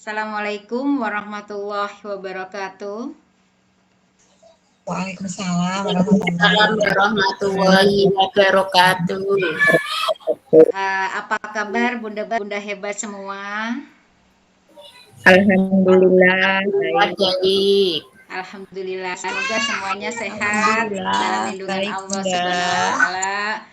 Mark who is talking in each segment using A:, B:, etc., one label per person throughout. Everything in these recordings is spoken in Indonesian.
A: Assalamualaikum warahmatullahi wabarakatuh.
B: Waalaikumsalam warahmatullahi
C: Waalaikumsalam warahmatullahi wabarakatuh.
A: Apa kabar bunda-bunda hebat semua?
B: Alhamdulillah baik.
C: Baik.
A: Alhamdulillah, semoga semuanya sehat dalam lindungan
B: Baik,
A: Allah
B: Bunda.
A: Subhanahu wa taala.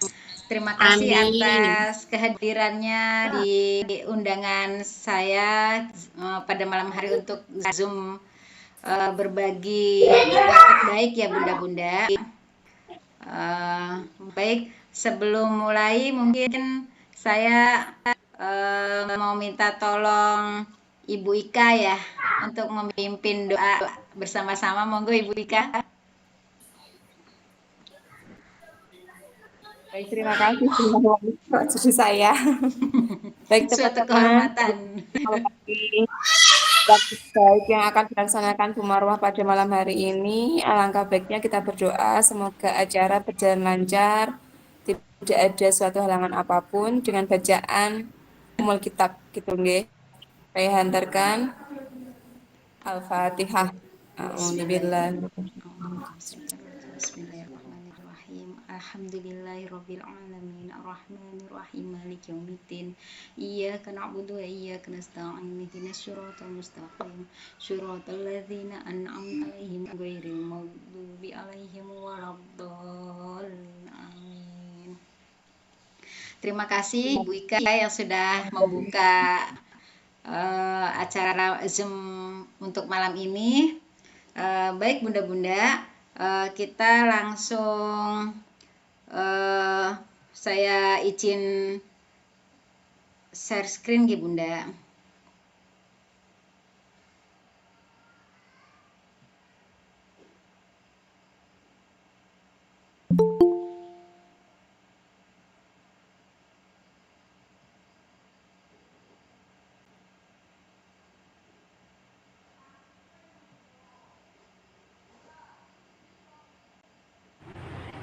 A: Terima kasih
C: Amin.
A: atas kehadirannya di undangan saya pada malam hari untuk Zoom berbagi praktek baik ya bunda-bunda. Baik, sebelum mulai mungkin saya mau minta tolong Ibu Ika ya untuk memimpin doa bersama-sama. Monggo Ibu Ika.
B: Baik, terima kasih Pak Susi saya. Baik,
A: Suatu
B: teman-teman.
A: kehormatan.
B: Baik yang akan dilaksanakan Bu Marwah pada malam hari ini, alangkah baiknya kita berdoa semoga acara berjalan lancar, tidak ada suatu halangan apapun dengan bacaan umul kitab gitu nggih. Saya hantarkan Al-Fatihah. Alhamdulillah.
A: Bismillahirrahmanirrahim. Alhamdulillahirabbil alamin. Arrahmanirrahim. Maliki yaumiddin. Iyyaka na'budu wa iyyaka nasta'in. Ihdinas siratal mustaqim. Shiratal ladzina an'amta 'alaihim ghairil maghdubi 'alaihim waladdallin. Amin. Terima kasih Bu Ika yang sudah membuka acara Zoom untuk malam ini. Baik bunda-bunda, kita langsung saya izin share screen ya bunda.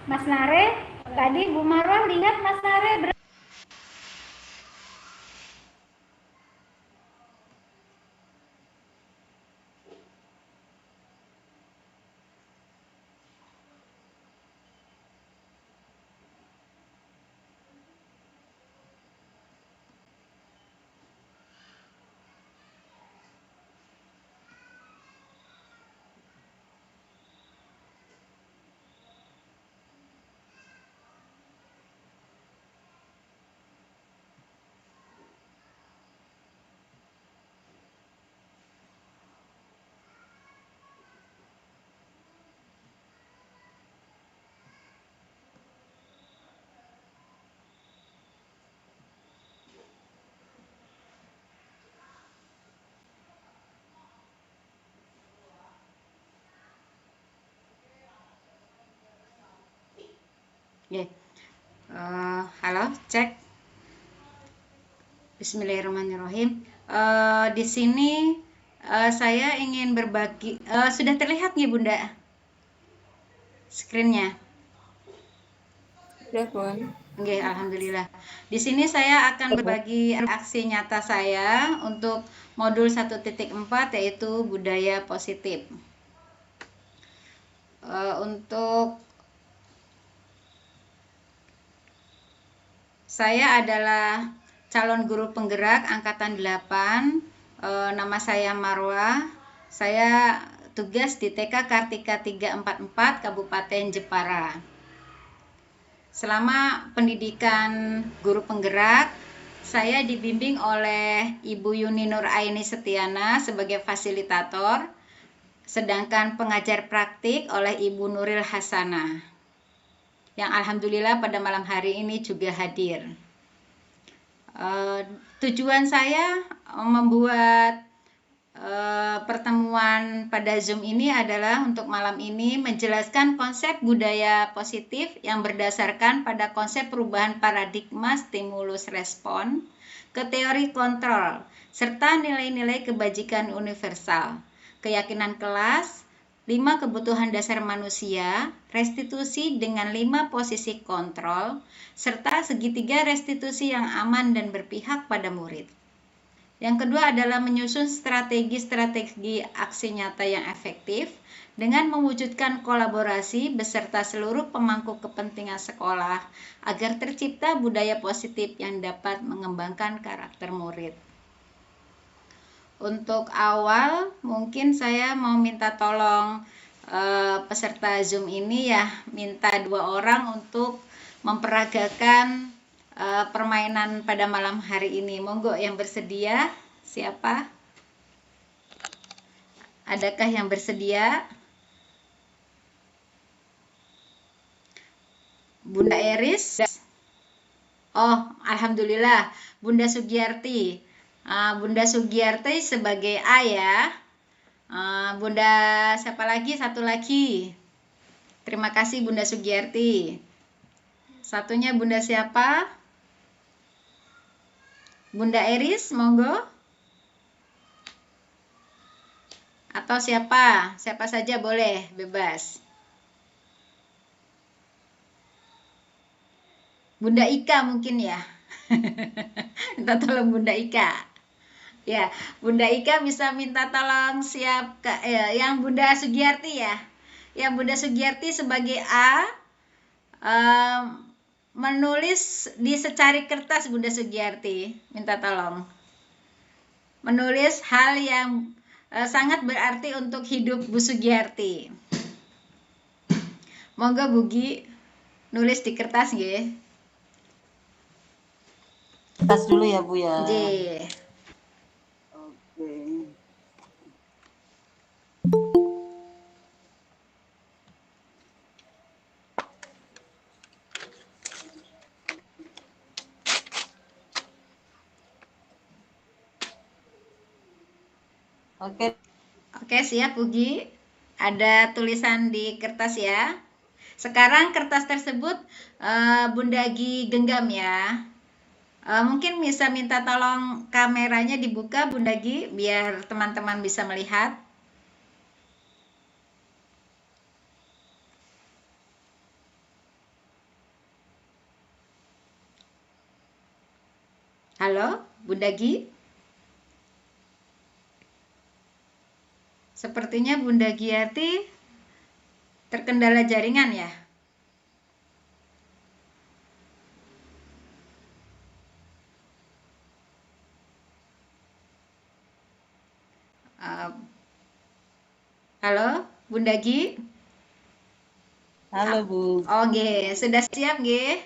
D: Mas Nare, tadi Bu Marwah lihat Mas Nare
A: Halo, cek. Bismillahirrahmanirrahim. Di sini saya ingin berbagi. Sudah terlihat nih bunda screen-nya?
B: Ya, Bun.
A: Oke, alhamdulillah. Di sini saya akan berbagi aksi nyata saya untuk modul 1.4 yaitu budaya positif. Untuk saya adalah calon guru penggerak angkatan 8. Nama saya Marwah. Saya tugas di TK Kartika 344 Kabupaten Jepara. Selama pendidikan guru penggerak, saya dibimbing oleh Ibu Yuni Nur Aini Setiana sebagai fasilitator, sedangkan pengajar praktik oleh Ibu Nuril Hasanah, yang alhamdulillah pada malam hari ini juga hadir. Tujuan saya membuat pertemuan pada Zoom ini adalah untuk malam ini menjelaskan konsep budaya positif yang berdasarkan pada konsep perubahan paradigma stimulus respon ke teori kontrol serta nilai-nilai kebajikan universal, keyakinan kelas, 5 kebutuhan dasar manusia, restitusi dengan 5 posisi kontrol, serta segitiga restitusi yang aman dan berpihak pada murid. Yang kedua adalah menyusun strategi-strategi aksi nyata yang efektif dengan mewujudkan kolaborasi beserta seluruh pemangku kepentingan sekolah agar tercipta budaya positif yang dapat mengembangkan karakter murid. Untuk awal, mungkin saya mau minta tolong peserta Zoom ini ya, minta 2 orang untuk memperagakan permainan pada malam hari ini. Monggo yang bersedia, siapa? Adakah yang bersedia? Bunda Eris? Oh, alhamdulillah. Bunda Sugiyarti. Bunda Sugiyarti sebagai A ya. Bunda siapa lagi? Satu lagi. Terima kasih Bunda Sugiyarti. Satunya Bunda siapa? Bunda Eris, monggo. Atau siapa? Siapa saja boleh, bebas. Bunda Ika mungkin ya. Minta tolong Bunda Ika. Ya, Bunda Ika bisa minta tolong yang Bunda Sugiyarti ya. Yang Bunda Sugiyarti sebagai A menulis di secari kertas Bunda Sugiyarti. Minta tolong. Menulis hal yang sangat berarti untuk hidup Bu Sugiyarti. Monggo Bugi nulis di kertas nggih.
E: Kertas dulu ya Bu ya.
A: Nggih.
E: Oke. Oke.
A: Oke, siap Bugi. Ada tulisan di kertas ya. Sekarang kertas tersebut Bunda Gi genggam ya. Mungkin bisa minta tolong kameranya dibuka Bunda Gi biar teman-teman bisa melihat. Halo, Bunda Gi? Sepertinya Bunda Giati terkendala jaringan ya. Halo, Bunda Gi?
E: Halo Bu.
A: Oh, nggih, sudah siap nggih?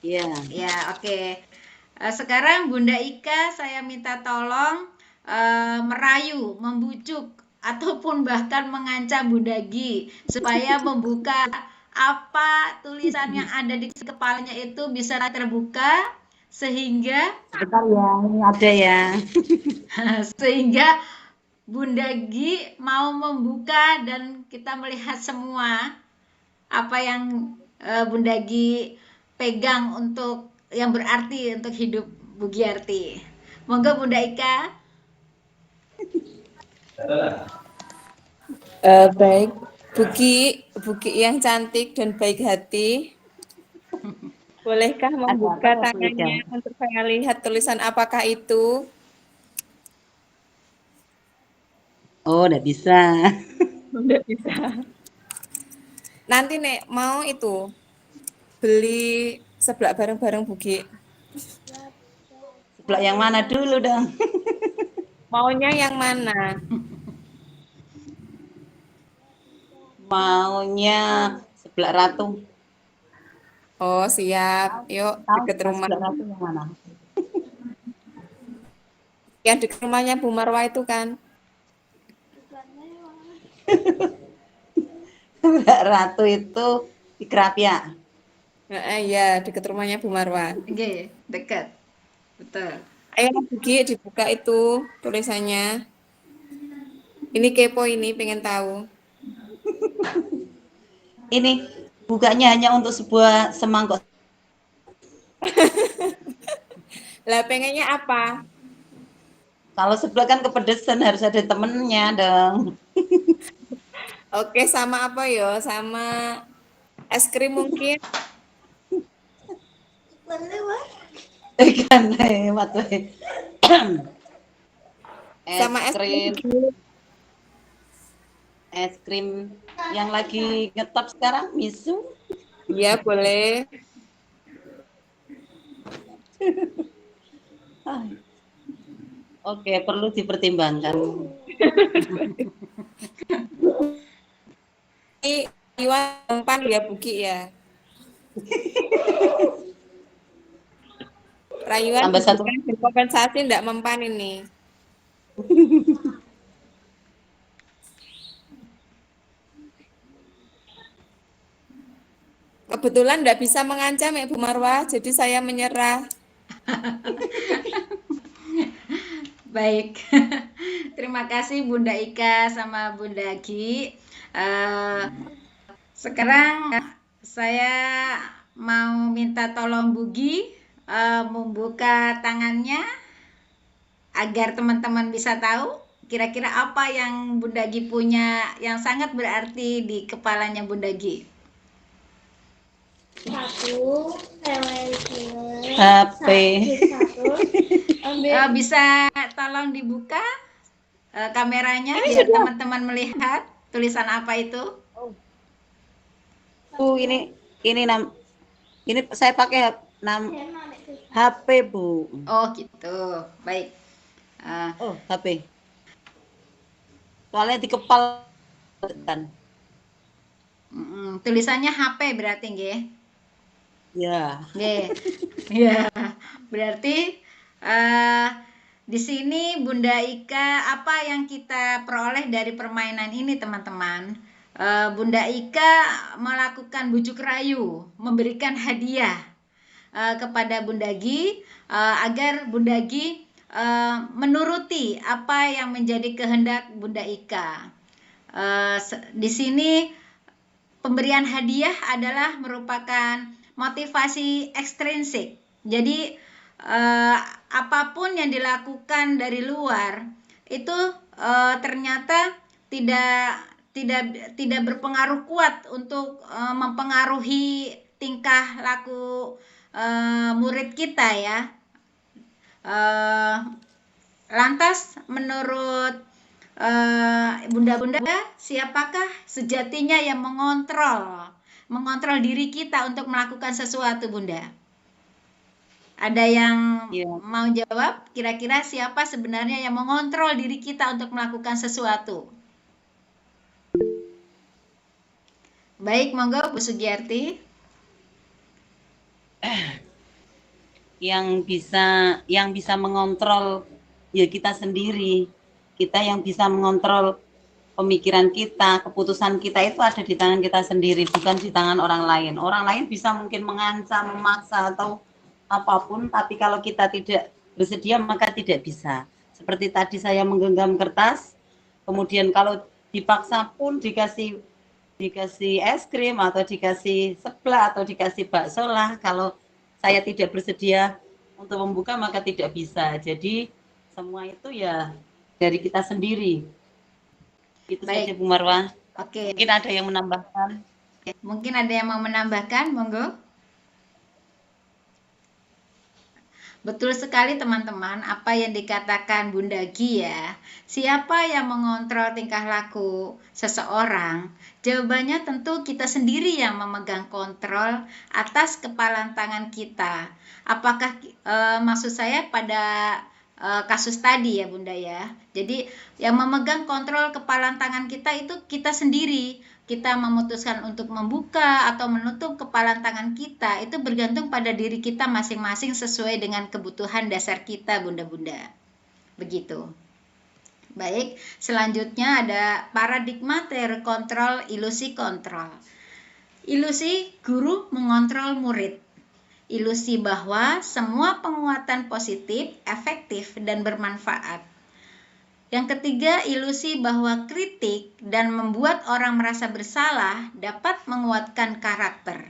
E: Iya.
A: Ya, oke. Sekarang Bunda Ika saya minta tolong merayu, membujuk ataupun bahkan mengancam Bunda Gi supaya membuka apa tulisan yang ada di kepalanya itu bisa terbuka sehingga
E: Bentar ya, ini ada ya.
A: sehingga Bunda Gi mau membuka dan kita melihat semua apa yang Bunda Gi pegang untuk yang berarti untuk hidup Bu Giarti. Monggo Bunda Ika.
B: Baik, Buki yang cantik dan baik hati, bolehkah membuka
E: apa,
B: tangannya untuk saya lihat tulisan apakah itu?
E: Oh, udah bisa.
B: Udah bisa. Nanti Nek mau itu beli seblak bareng-bareng Buki.
E: Sebelah yang mana dulu dong?
B: Maunya yang mana?
E: Maunya sebelah Ratu.
B: Oh siap, yuk deket rumah.
E: Sebelah Ratu yang mana?
B: Yang deket rumahnya Bu Marwah itu kan?
E: Sebelah Ratu itu di Kerapia.
B: Iya, deket rumahnya Bu Marwah.
A: Oke, dekat. Betul.
B: Ayo Buki dibuka itu tulisannya. Ini kepo ini, pengen tahu.
E: Ini bukanya hanya untuk sebuah semangkuk.
B: Lah pengennya apa?
E: Kalau sebelah kan kepedesan harus ada temennya dong.
B: Oke, sama apa yo? Sama es krim mungkin?
E: Kan hemat.
B: Sama es krim.
E: Es krim yang lagi ngetop sekarang, miso.
B: Iya, boleh.
E: Oke, perlu dipertimbangkan.
B: Ini Iwan mempan ya, Buki ya. Rayuan
E: Tambah satu.
B: kompensasi enggak mempan ini. Kebetulan enggak bisa mengancam ya Bu Marwah, jadi saya menyerah.
A: Baik, terima kasih Bunda Ika sama Bunda Gi. Sekarang saya mau minta tolong Bugi membuka tangannya agar teman-teman bisa tahu kira-kira apa yang Bunda Gi punya yang sangat berarti di kepalanya Bunda Gi.
D: Satu,
E: HP.
A: Bisa tolong dibuka kameranya biar teman-teman melihat tulisan apa itu.
E: Ini saya pakai HP, Bu.
A: Oh gitu, baik.
E: Oh, HP. Soalnya di kepala kan.
A: Tulisannya HP berarti nggih?
E: Ya.
A: Nggih. Ya, berarti di sini Bunda Ika apa yang kita peroleh dari permainan ini teman-teman? Bunda Ika melakukan bujuk rayu, memberikan hadiah kepada Bunda Gi agar Bunda Gi menuruti apa yang menjadi kehendak Bunda Ika. Di sini pemberian hadiah adalah merupakan motivasi ekstrinsik. Jadi apapun yang dilakukan dari luar itu ternyata tidak berpengaruh kuat untuk mempengaruhi tingkah laku murid kita ya. Lantas menurut Bunda-bunda, siapakah sejatinya yang mengontrol diri kita untuk melakukan sesuatu, Bunda? Ada yang mau jawab? Kira-kira siapa sebenarnya yang mengontrol diri kita untuk melakukan sesuatu? Baik, monggo Bu Sugiyarti.
E: Yang bisa mengontrol ya kita sendiri. Kita yang bisa mengontrol pemikiran kita, keputusan kita itu ada di tangan kita sendiri, bukan di tangan orang lain. Orang lain bisa mungkin mengancam, memaksa atau apapun, tapi kalau kita tidak bersedia maka tidak bisa. Seperti tadi saya menggenggam kertas, kemudian kalau dipaksa pun dikasih es krim atau dikasih seblak atau dikasih bakso lah, kalau saya tidak bersedia untuk membuka maka tidak bisa. Jadi semua itu ya dari kita sendiri. Itu saja Bu Marwah.
A: Oke.
E: Mungkin ada yang menambahkan.
A: Mungkin ada yang mau menambahkan, monggo. Betul sekali teman-teman, apa yang dikatakan Bunda Gi ya. Siapa yang mengontrol tingkah laku seseorang? Jawabannya tentu kita sendiri yang memegang kontrol atas kepalan tangan kita. Apakah maksud saya pada kasus tadi ya Bunda ya. Jadi yang memegang kontrol kepalan tangan kita itu kita sendiri. Kita memutuskan untuk membuka atau menutup kepalan tangan kita itu bergantung pada diri kita masing-masing sesuai dengan kebutuhan dasar kita Bunda-bunda. Begitu. Baik, selanjutnya ada paradigma teori kontrol, ilusi kontrol. Ilusi guru mengontrol murid. Ilusi bahwa semua penguatan positif, efektif, dan bermanfaat. Yang ketiga, ilusi bahwa kritik dan membuat orang merasa bersalah dapat menguatkan karakter.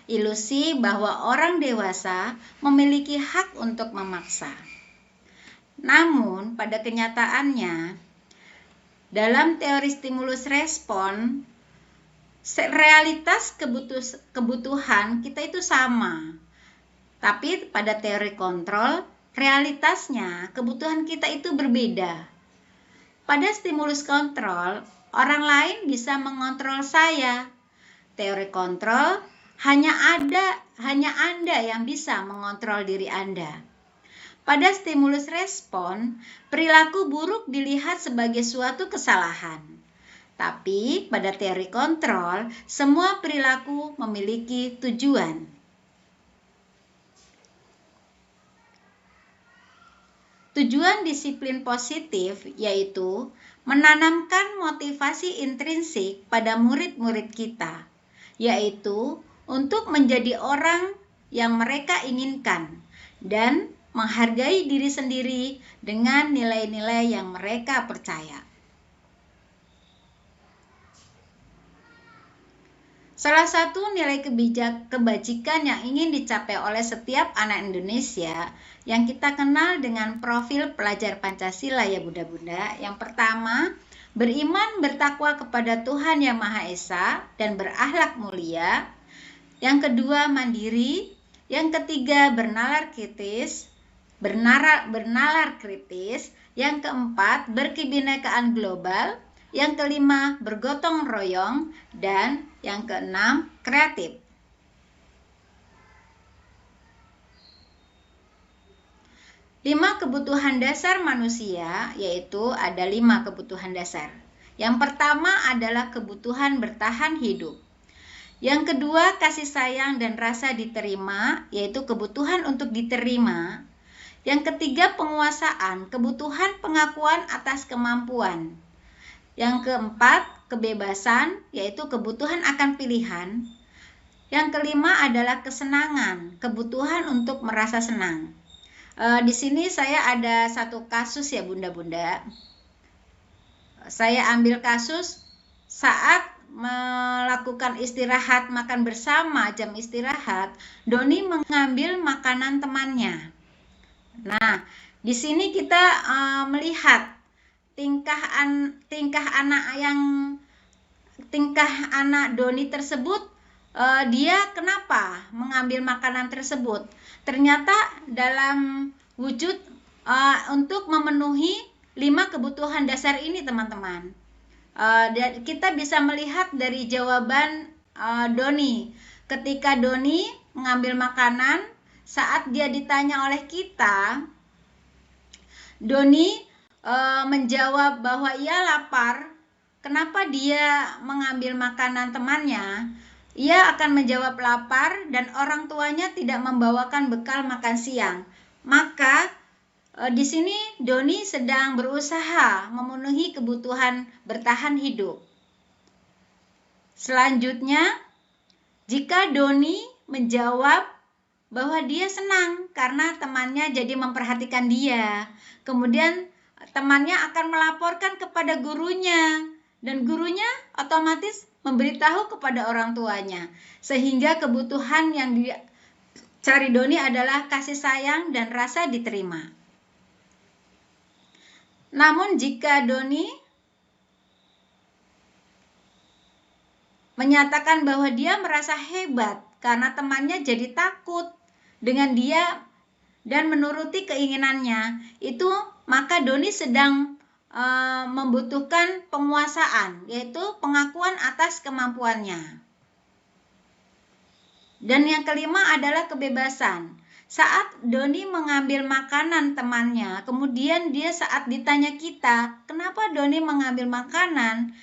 A: Ilusi bahwa orang dewasa memiliki hak untuk memaksa. Namun, pada kenyataannya, dalam teori stimulus respon, realitas kebutuhan kita itu sama. Tapi pada teori kontrol, realitasnya kebutuhan kita itu berbeda. Pada stimulus kontrol, orang lain bisa mengontrol saya. Teori kontrol, hanya Anda yang bisa mengontrol diri Anda. Pada stimulus respon, perilaku buruk dilihat sebagai suatu kesalahan. Tapi pada teori kontrol, semua perilaku memiliki tujuan. Tujuan disiplin positif yaitu menanamkan motivasi intrinsik pada murid-murid kita, yaitu untuk menjadi orang yang mereka inginkan dan menghargai diri sendiri dengan nilai-nilai yang mereka percaya. Salah satu nilai kebajikan yang ingin dicapai oleh setiap anak Indonesia yang kita kenal dengan profil pelajar Pancasila ya Bunda-Bunda. Yang pertama, beriman bertakwa kepada Tuhan Yang Maha Esa dan berakhlak mulia. Yang kedua, mandiri. Yang ketiga, bernalar kritis. Yang keempat, berkebinekaan global. Yang kelima, bergotong royong. Dan yang keenam, kreatif. Lima kebutuhan dasar manusia, yaitu ada 5 kebutuhan dasar. Yang pertama adalah kebutuhan bertahan hidup. Yang kedua, kasih sayang dan rasa diterima, yaitu kebutuhan untuk diterima. Yang ketiga, penguasaan, kebutuhan pengakuan atas kemampuan. Yang keempat, kebebasan, yaitu kebutuhan akan pilihan. Yang kelima adalah kesenangan, kebutuhan untuk merasa senang. Di sini saya ada satu kasus ya Bunda-Bunda. Saya ambil kasus saat melakukan istirahat makan bersama jam istirahat, Doni mengambil makanan temannya. Nah, di sini kita melihat tingkah anak Doni tersebut, dia kenapa mengambil makanan tersebut? Ternyata dalam wujud untuk memenuhi 5 kebutuhan dasar ini teman-teman. Dan kita bisa melihat dari jawaban Doni. Ketika Doni mengambil makanan, saat dia ditanya oleh kita, Doni menjawab bahwa ia lapar. Kenapa dia mengambil makanan temannya? Ia akan menjawab lapar dan orang tuanya tidak membawakan bekal makan siang. Maka di sini Doni sedang berusaha memenuhi kebutuhan bertahan hidup. Selanjutnya, jika Doni menjawab bahwa dia senang karena temannya jadi memperhatikan dia, kemudian temannya akan melaporkan kepada gurunya dan gurunya otomatis memberitahu kepada orang tuanya, sehingga kebutuhan yang dicari Doni adalah kasih sayang dan rasa diterima. Namun jika Doni menyatakan bahwa dia merasa hebat karena temannya jadi takut dengan dia dan menuruti keinginannya, itu maka Doni sedang membutuhkan penguasaan, yaitu pengakuan atas kemampuannya. Dan yang kelima adalah kebebasan. Saat Doni mengambil makanan temannya, kemudian dia saat ditanya kita, kenapa Doni mengambil makanan?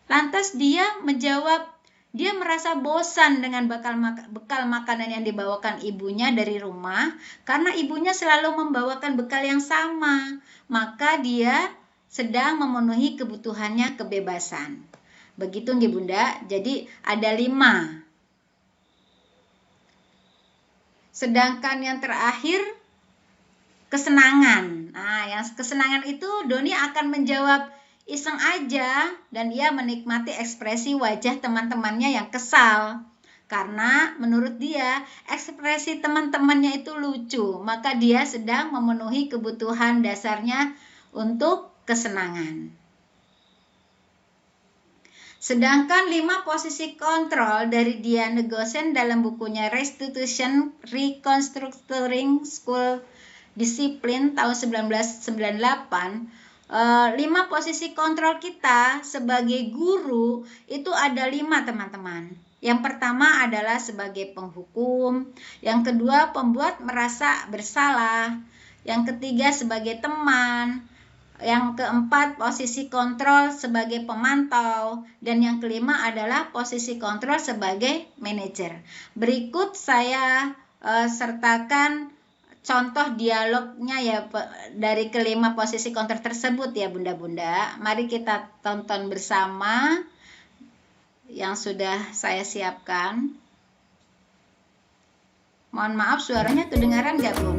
A: Lantas dia menjawab, dia merasa bosan dengan bekal makanan yang dibawakan ibunya dari rumah, karena ibunya selalu membawakan bekal yang sama. Maka dia sedang memenuhi kebutuhannya kebebasan. Begitu nggih Bunda. Jadi ada 5. Sedangkan yang terakhir kesenangan. Nah, yang kesenangan itu Doni akan menjawab iseng aja dan ia menikmati ekspresi wajah teman-temannya yang kesal. Karena menurut dia ekspresi teman-temannya itu lucu, maka dia sedang memenuhi kebutuhan dasarnya untuk kesenangan. Sedangkan 5 posisi kontrol dari Diane Gosen dalam bukunya Restitution Reconstructing School disiplin tahun 1998, 5 posisi kontrol kita sebagai guru itu ada 5, teman-teman. Yang pertama adalah sebagai penghukum, yang kedua pembuat merasa bersalah, yang ketiga sebagai teman, yang keempat posisi kontrol sebagai pemantau, dan yang kelima adalah posisi kontrol sebagai manajer. Berikut saya sertakan contoh dialognya ya dari kelima posisi kontrol tersebut ya bunda-bunda. Mari kita tonton bersama yang sudah saya siapkan. Mohon maaf suaranya kedengaran nggak Bun?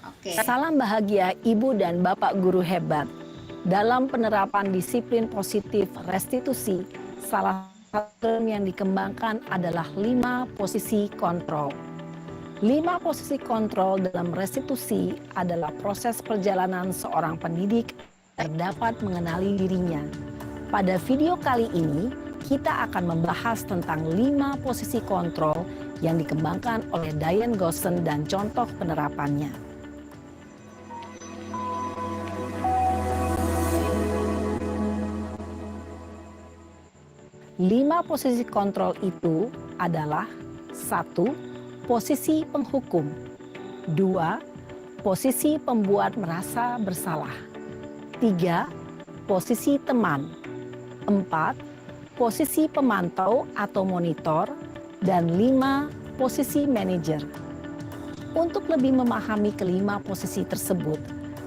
A: Oke.
F: Salam bahagia Ibu dan Bapak guru hebat. Dalam penerapan disiplin positif restitusi, salah satu yang dikembangkan adalah 5 posisi kontrol. 5 posisi kontrol dalam restitusi adalah proses perjalanan seorang pendidik agar dapat mengenali dirinya. Pada video kali ini, kita akan membahas tentang 5 posisi kontrol yang dikembangkan oleh Diane Gosson dan contoh penerapannya. 5 posisi kontrol itu adalah 1. Posisi penghukum. 2. Posisi pembuat merasa bersalah. 3. Posisi teman. 4. Posisi pemantau atau monitor. Dan 5. Posisi manajer. Untuk lebih memahami kelima posisi tersebut,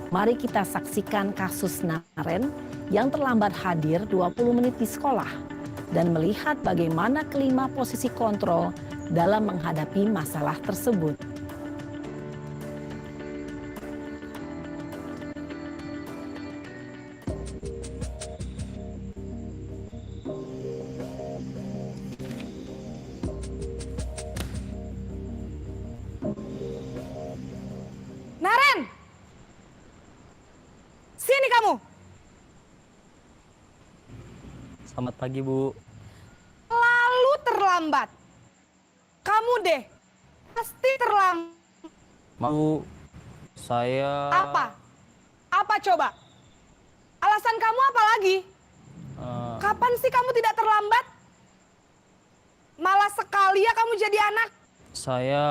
F: mari kita saksikan kasus Naren yang terlambat hadir 20 menit di sekolah dan melihat bagaimana kelima posisi kontrol dalam menghadapi masalah tersebut.
G: Naren! Sini kamu!
H: Selamat pagi, Bu.
G: Lalu terlambat. Kamu deh, pasti terlambat.
H: Mau saya...
G: Apa? Apa coba? Alasan kamu apa lagi? Kapan sih kamu tidak terlambat? Malas sekali ya kamu jadi anak.
H: Saya...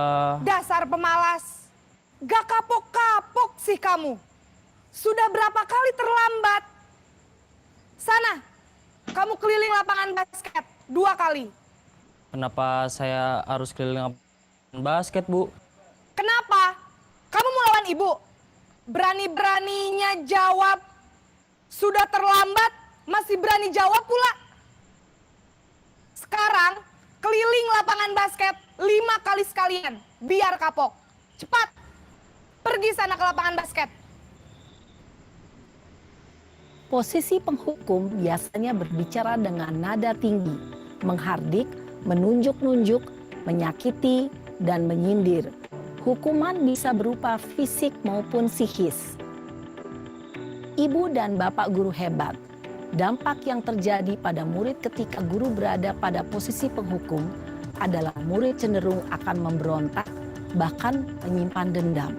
G: Dasar pemalas. Gak kapok-kapok sih kamu. Sudah berapa kali terlambat? Sana, kamu keliling lapangan basket 2 kali.
H: Kenapa saya harus keliling lapangan basket, Bu?
G: Kenapa? Kamu mau lawan ibu? Berani-beraninya jawab. Sudah terlambat, masih berani jawab pula. Sekarang, keliling lapangan basket 5 kali sekalian. Biar kapok. Cepat, pergi sana ke lapangan basket.
F: Posisi penghukum biasanya berbicara dengan nada tinggi, menghardik, menunjuk-nunjuk, menyakiti, dan menyindir. Hukuman bisa berupa fisik maupun psikis. Ibu dan Bapak guru hebat, dampak yang terjadi pada murid ketika guru berada pada posisi penghukum adalah murid cenderung akan memberontak, bahkan menyimpan dendam.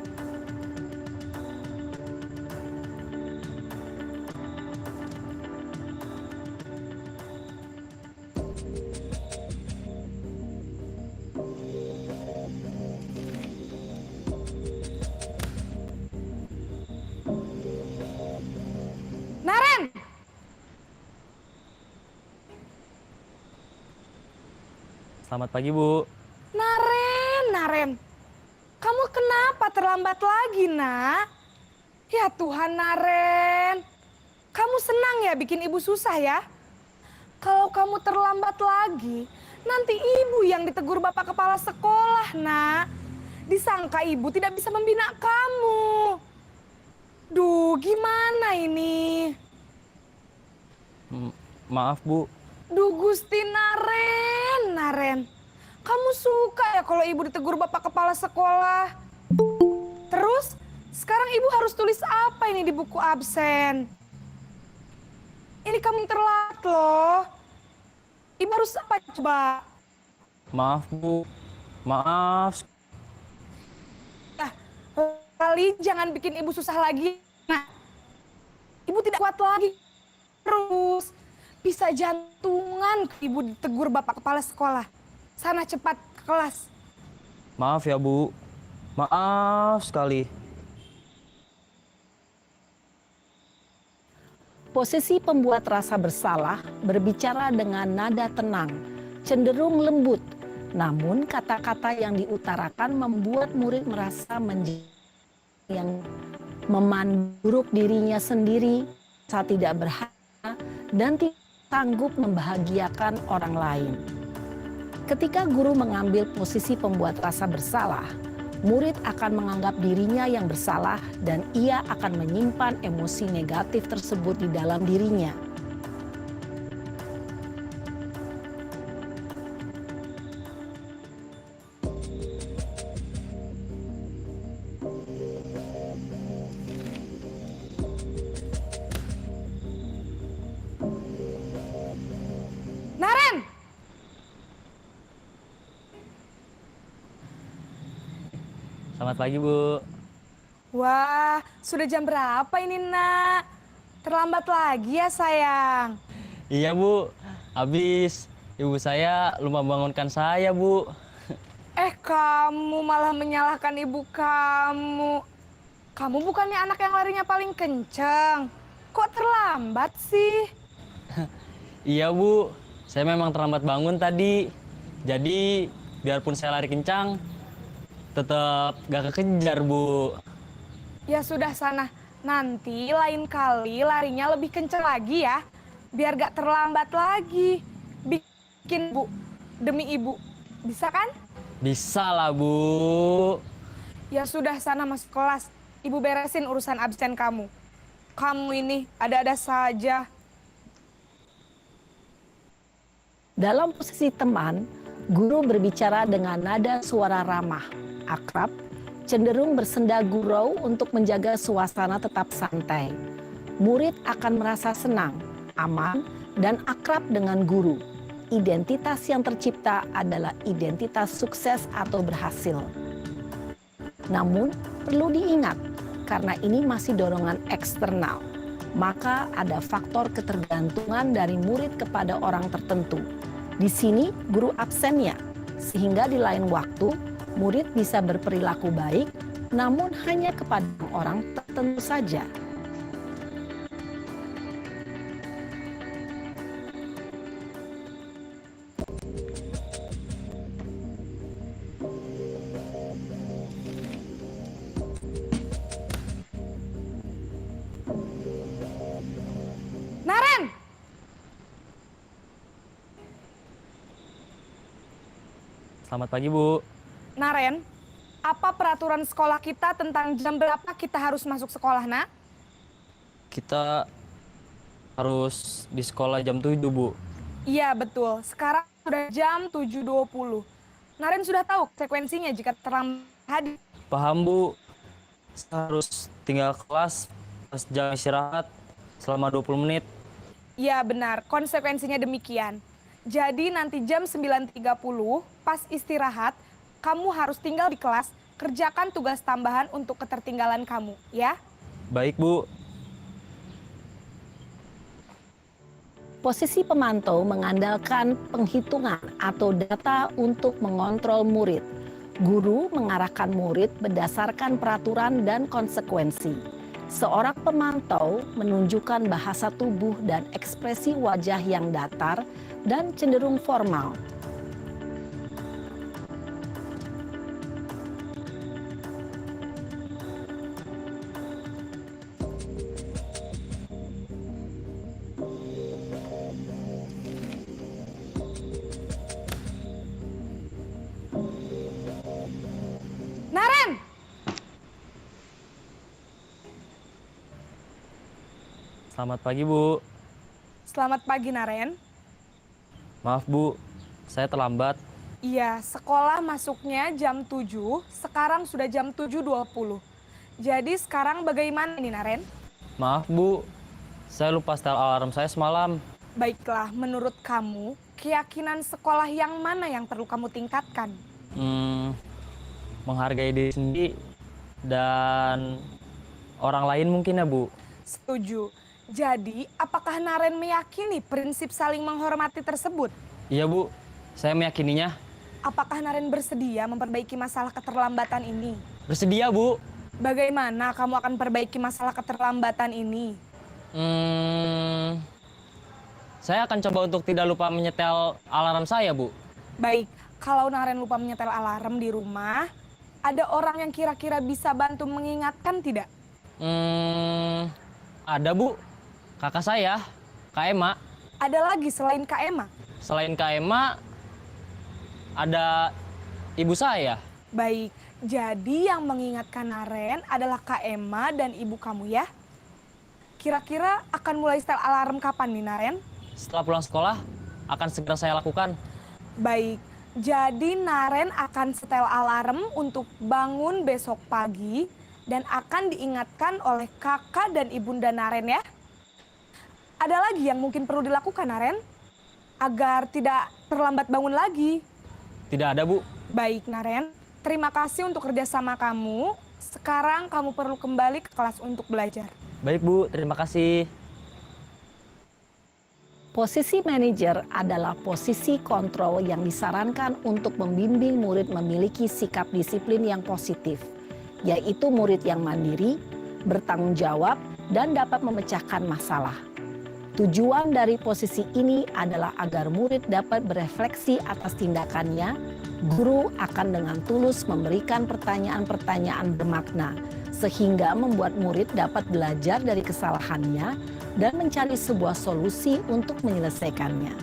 G: Naren!
H: Selamat pagi, Bu.
G: Naren. Kamu kenapa terlambat lagi, nak? Ya Tuhan, Naren. Kamu senang ya bikin ibu susah ya? Kalau kamu terlambat lagi, nanti ibu yang ditegur bapak kepala sekolah, nak. Disangka ibu tidak bisa membina kamu. Duh, gimana ini?
H: Maaf, Bu.
G: Duh, Gusti Naren. Kamu suka ya kalau ibu ditegur bapak kepala sekolah? Terus, sekarang ibu harus tulis apa ini di buku absen? Ini kamu terlambat loh. Ibu harus apa coba?
H: Maaf, Bu. Maaf.
G: sekali jangan bikin ibu susah lagi. Nah, ibu tidak kuat lagi. Terus bisa jantungan ibu ditegur bapak kepala sekolah. Sana cepat ke kelas.
H: Maaf ya, Bu. Maaf sekali.
F: Posisi pembuat rasa bersalah berbicara dengan nada tenang, cenderung lembut. Namun kata-kata yang diutarakan membuat murid merasa yang memanduruk dirinya sendiri, saat tidak berharga dan tidak sanggup membahagiakan orang lain. Ketika guru mengambil posisi pembuat rasa bersalah, murid akan menganggap dirinya yang bersalah dan ia akan menyimpan emosi negatif tersebut di dalam dirinya.
G: Naren!
H: Selamat pagi, Bu.
G: Wah, sudah jam berapa ini, Nak? Terlambat lagi ya, sayang.
H: Iya, Bu. Habis ibu saya lupa bangunkan saya, Bu.
G: Kamu malah menyalahkan ibu kamu. Kamu bukannya anak yang larinya paling kenceng. Kok terlambat sih?
H: Iya, Bu. Saya memang terlambat bangun tadi. Jadi, biarpun saya lari kencang, tetap gak kekejar, Bu.
G: Ya sudah sana. Nanti lain kali larinya lebih kenceng lagi ya. Biar gak terlambat lagi. Bikin, Bu. Demi ibu. Bisa kan?
H: Bisa lah, Bu.
G: Ya sudah sana masuk kelas. Ibu beresin urusan absen kamu. Kamu ini ada-ada saja.
F: Dalam posisi teman, guru berbicara dengan nada suara ramah, akrab, cenderung bersenda gurau untuk menjaga suasana tetap santai. Murid akan merasa senang, aman, dan akrab dengan guru. Identitas yang tercipta adalah identitas sukses atau berhasil. Namun, perlu diingat, karena ini masih dorongan eksternal, maka ada faktor ketergantungan dari murid kepada orang tertentu. Di sini, guru absennya, sehingga di lain waktu, murid bisa berperilaku baik, namun hanya kepada orang tertentu saja.
G: Naren!
H: Selamat pagi, Bu.
G: Naren, apa peraturan sekolah kita tentang jam berapa kita harus masuk sekolah, Nak?
H: Kita harus di sekolah jam 7, Bu.
G: Iya, betul. Sekarang sudah jam 7.20. Naren sudah tahu konsekuensinya jika terlambat hadir.
H: Paham, Bu. Saya harus tinggal kelas pas jam istirahat selama 20 menit.
G: Iya, benar. Konsekuensinya demikian. Jadi nanti jam 9.30 pas istirahat, kamu harus tinggal di kelas, kerjakan tugas tambahan untuk ketertinggalan kamu, ya?
H: Baik, Bu.
F: Posisi pemantau mengandalkan penghitungan atau data untuk mengontrol murid. Guru mengarahkan murid berdasarkan peraturan dan konsekuensi. Seorang pemantau menunjukkan bahasa tubuh dan ekspresi wajah yang datar dan cenderung formal.
G: Naren!
H: Selamat pagi, Bu.
G: Selamat pagi, Naren.
H: Maaf, Bu. Saya terlambat.
G: Iya, sekolah masuknya jam 7, sekarang sudah jam 7.20. Jadi sekarang bagaimana nih, Naren?
H: Maaf, Bu. Saya lupa setel alarm saya semalam.
G: Baiklah, menurut kamu, keyakinan sekolah yang mana yang perlu kamu tingkatkan?
H: Menghargai diri sendiri dan orang lain mungkin ya Bu.
G: Setuju. Jadi, apakah Naren meyakini prinsip saling menghormati tersebut?
H: Iya Bu, saya meyakininya.
G: Apakah Naren bersedia memperbaiki masalah keterlambatan ini?
H: Bersedia Bu.
G: Bagaimana kamu akan perbaiki masalah keterlambatan ini?
H: Saya akan coba untuk tidak lupa menyetel alarm saya Bu.
G: Baik, kalau Naren lupa menyetel alarm di rumah, ada orang yang kira-kira bisa bantu mengingatkan tidak?
H: Ada Bu, kakak saya, Kak Ema.
G: Ada lagi selain Kak Ema?
H: Selain Kak Ema, ada ibu saya.
G: Baik, jadi yang mengingatkan Naren adalah Kak Ema dan ibu kamu ya? Kira-kira akan mulai setel alarm kapan nih Naren?
H: Setelah pulang sekolah, akan segera saya lakukan.
G: Baik, jadi Naren akan setel alarm untuk bangun besok pagi dan akan diingatkan oleh kakak dan ibunda Naren ya. Ada lagi yang mungkin perlu dilakukan Naren? Agar tidak terlambat bangun lagi.
H: Tidak ada Bu.
G: Baik Naren, terima kasih untuk kerjasama kamu. Sekarang kamu perlu kembali ke kelas untuk belajar.
H: Baik Bu, terima kasih.
F: Posisi manajer adalah posisi kontrol yang disarankan untuk membimbing murid memiliki sikap disiplin yang positif, yaitu murid yang mandiri, bertanggung jawab, dan dapat memecahkan masalah. Tujuan dari posisi ini adalah agar murid dapat berefleksi atas tindakannya. Guru akan dengan tulus memberikan pertanyaan-pertanyaan bermakna, sehingga membuat murid dapat belajar dari kesalahannya dan mencari sebuah solusi untuk menyelesaikannya.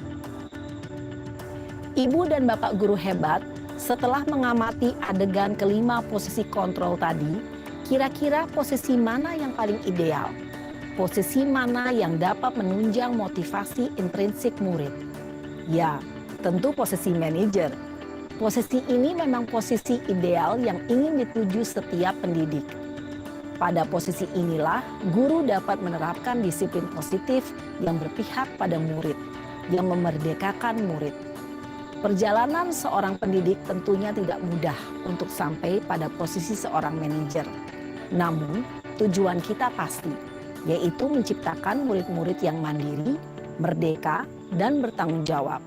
F: Ibu dan Bapak guru hebat, setelah mengamati adegan kelima posisi kontrol tadi, kira-kira posisi mana yang paling ideal? Posisi mana yang dapat menunjang motivasi intrinsik murid? Ya, tentu posisi manajer. Posisi ini memang posisi ideal yang ingin dituju setiap pendidik. Pada posisi inilah, guru dapat menerapkan disiplin positif yang berpihak pada murid, yang memerdekakan murid. Perjalanan seorang pendidik tentunya tidak mudah untuk sampai pada posisi seorang manajer. Namun, tujuan kita pasti, yaitu menciptakan murid-murid yang mandiri, merdeka, dan bertanggung jawab.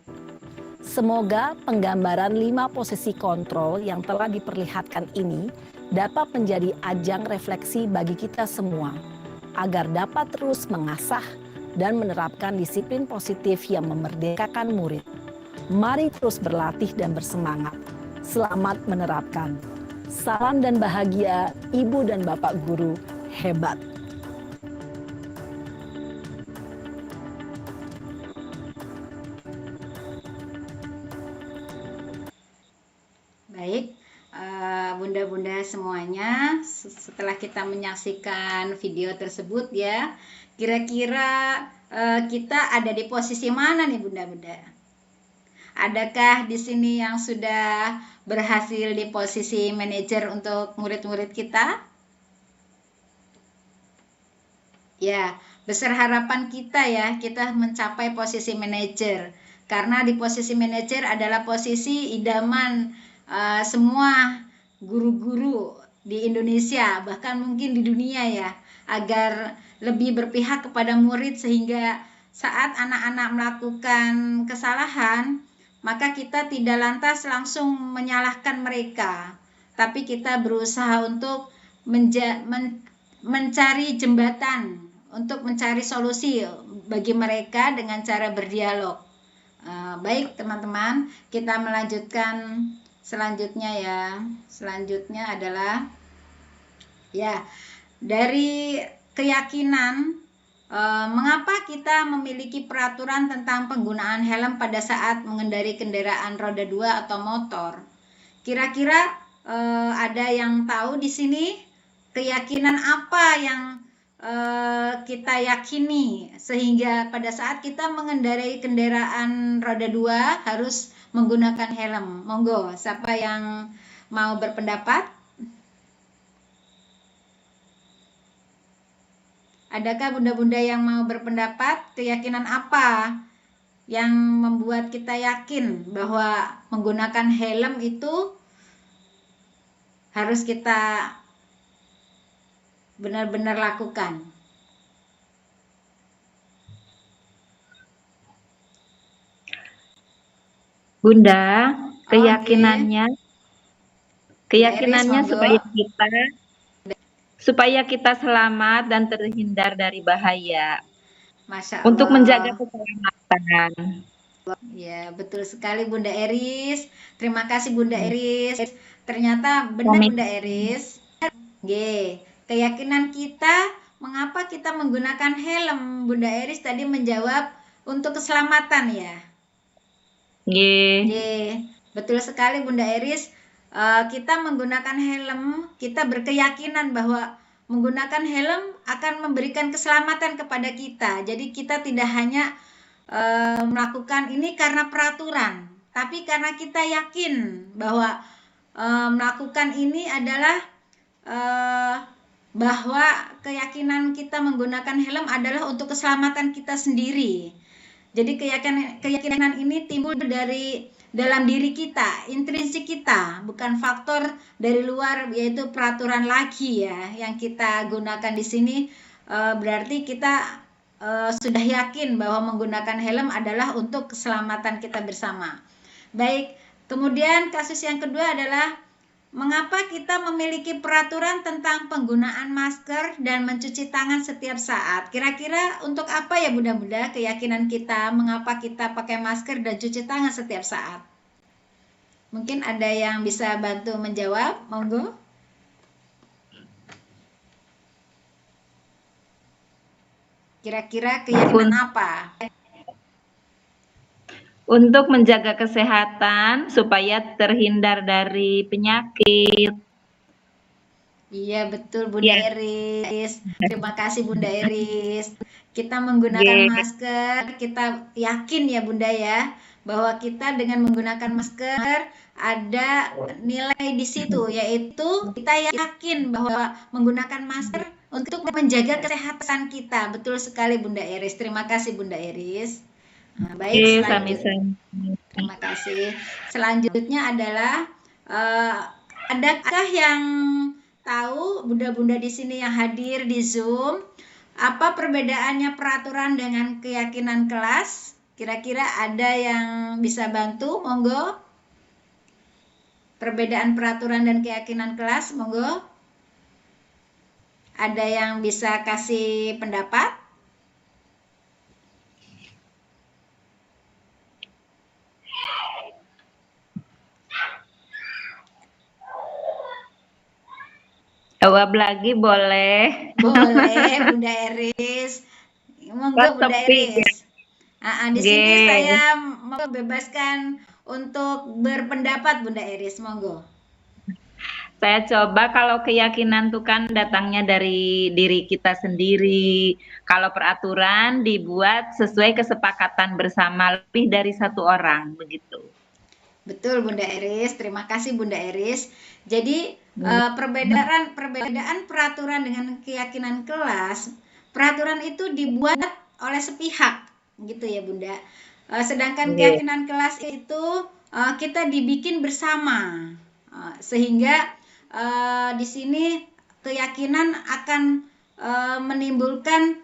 F: Semoga penggambaran 5 posisi kontrol yang telah diperlihatkan ini dapat menjadi ajang refleksi bagi kita semua, agar dapat terus mengasah dan menerapkan disiplin positif yang memerdekakan murid. Mari terus berlatih dan bersemangat. Selamat menerapkan. Salam dan bahagia Ibu dan Bapak guru hebat.
A: Baik, bunda-bunda semuanya, setelah kita menyaksikan video tersebut ya, kira-kira kita ada di posisi mana nih bunda-bunda? Adakah di sini yang sudah berhasil di posisi manajer untuk murid-murid kita? Ya, besar harapan kita ya, kita mencapai posisi manajer. Karena di posisi manajer adalah posisi idaman semua guru-guru di Indonesia, bahkan mungkin di dunia ya, agar lebih berpihak kepada murid sehingga saat anak-anak melakukan kesalahan, maka kita tidak lantas langsung menyalahkan mereka, tapi kita berusaha untuk mencari jembatan, untuk mencari solusi bagi mereka dengan cara berdialog. Baik teman-teman, kita melanjutkan selanjutnya ya. Selanjutnya adalah ya, dari keyakinan mengapa kita memiliki peraturan tentang penggunaan helm pada saat mengendari kendaraan roda 2 atau motor. Kira-kira ada yang tahu di sini keyakinan apa yang kita yakini sehingga pada saat kita mengendarai kendaraan roda 2 harus menggunakan helm? Monggo, siapa yang mau berpendapat? Adakah bunda-bunda yang mau berpendapat keyakinan apa yang membuat kita yakin bahwa menggunakan helm itu harus kita benar-benar lakukan.
I: Bunda,
A: Oke.
I: keyakinannya
A: monggo.
I: supaya kita selamat dan terhindar dari bahaya.
A: Masya Allah.
I: Untuk menjaga keselamatan.
A: Ya, betul sekali Bunda Eris. Terima kasih Bunda Eris. Ternyata benar Bunda Eris. Keyakinan kita, mengapa kita menggunakan helm? Bunda Eris tadi menjawab untuk keselamatan ya. Betul sekali Bunda Eris. Kita menggunakan helm, kita berkeyakinan bahwa menggunakan helm akan memberikan keselamatan kepada kita. Jadi kita tidak hanya melakukan ini karena peraturan, tapi karena kita yakin bahwa melakukan ini adalah bahwa keyakinan kita menggunakan helm adalah untuk keselamatan kita sendiri. Jadi keyakinan ini timbul dari dalam diri kita, intrinsik kita, bukan faktor dari luar, yaitu peraturan lagi ya yang kita gunakan di sini. Berarti kita sudah yakin bahwa menggunakan helm adalah untuk keselamatan kita bersama. Baik, kemudian kasus yang kedua adalah mengapa kita memiliki peraturan tentang penggunaan masker dan mencuci tangan setiap saat? Kira-kira untuk apa ya Bunda-Bunda keyakinan kita mengapa kita pakai masker dan cuci tangan setiap saat? Mungkin ada yang bisa bantu menjawab, monggo. Kira-kira keyakinan apa?
I: Untuk menjaga kesehatan supaya terhindar dari penyakit.
A: Iya betul Bunda Eris. Terima kasih Bunda Eris. Kita menggunakan masker, kita yakin ya Bunda ya bahwa kita dengan menggunakan masker ada nilai di situ, yaitu kita yakin bahwa menggunakan masker untuk menjaga kesehatan kita. Betul sekali Bunda Eris. Terima kasih Bunda Eris. Nah, baik, terima kasih. Selanjutnya adalah adakah yang tahu bunda-bunda di sini yang hadir di Zoom apa perbedaannya peraturan dengan keyakinan kelas? Kira-kira ada yang bisa bantu? Monggo. Perbedaan peraturan dan keyakinan kelas, monggo. Ada yang bisa kasih pendapat?
I: Jawab lagi boleh.
A: Boleh Bunda Eris. Monggo Bunda Eris. Di sini saya membebaskan untuk berpendapat Bunda Eris, monggo.
I: Saya coba kalau keyakinan itu kan datangnya dari diri kita sendiri. Kalau peraturan dibuat sesuai kesepakatan bersama lebih dari satu orang, begitu.
A: Betul Bunda Eris, terima kasih Bunda Eris. Jadi perbedaan peraturan dengan keyakinan kelas, peraturan itu dibuat oleh sepihak, gitu ya Bunda. Sedangkan keyakinan kelas itu kita dibikin bersama, sehingga di sini keyakinan akan menimbulkan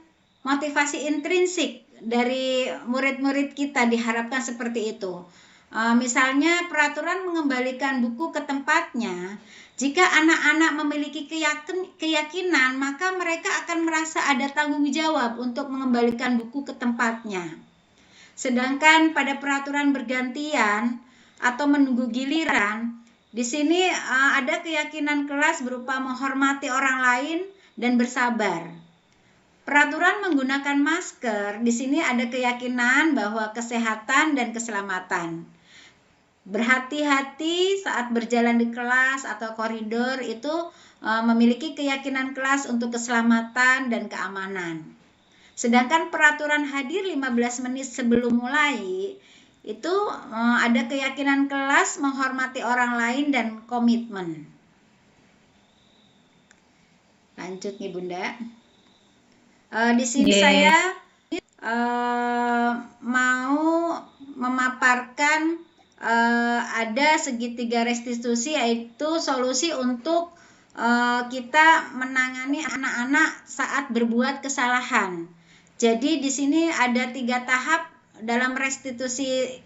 A: motivasi intrinsik dari murid-murid kita, diharapkan seperti itu. Misalnya peraturan mengembalikan buku ke tempatnya. Jika anak-anak memiliki keyakinan, maka mereka akan merasa ada tanggung jawab untuk mengembalikan buku ke tempatnya. Sedangkan pada peraturan bergantian atau menunggu giliran, di sini ada keyakinan kelas berupa menghormati orang lain dan bersabar. Peraturan menggunakan masker, di sini ada keyakinan bahwa kesehatan dan keselamatan. Berhati-hati saat berjalan di kelas atau koridor itu memiliki keyakinan kelas untuk keselamatan dan keamanan. Sedangkan peraturan hadir 15 menit sebelum mulai itu ada keyakinan kelas menghormati orang lain dan komitmen. Lanjut nih Bunda. Di sini saya mau memaparkan ada segitiga restitusi, yaitu solusi untuk kita menangani anak-anak saat berbuat kesalahan. Jadi di sini ada 3 tahap dalam restitusi.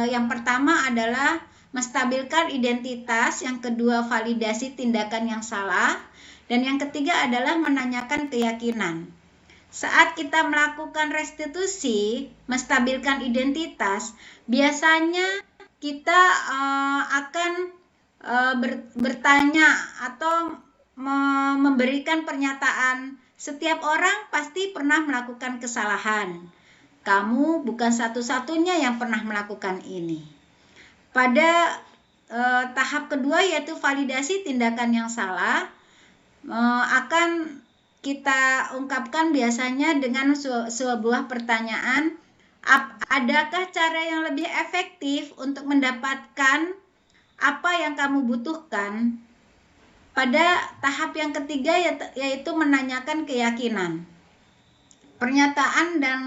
A: Yang pertama adalah menstabilkan identitas, yang kedua validasi tindakan yang salah, dan yang ketiga adalah menanyakan keyakinan. Saat kita melakukan restitusi, menstabilkan identitas, biasanya kita akan bertanya atau memberikan pernyataan, setiap orang pasti pernah melakukan kesalahan. Kamu bukan satu-satunya yang pernah melakukan ini. Pada tahap kedua yaitu validasi tindakan yang salah, akan kita ungkapkan biasanya dengan sebuah pertanyaan, adakah cara yang lebih efektif untuk mendapatkan apa yang kamu butuhkan? Pada tahap yang ketiga yaitu menanyakan keyakinan. Pernyataan dan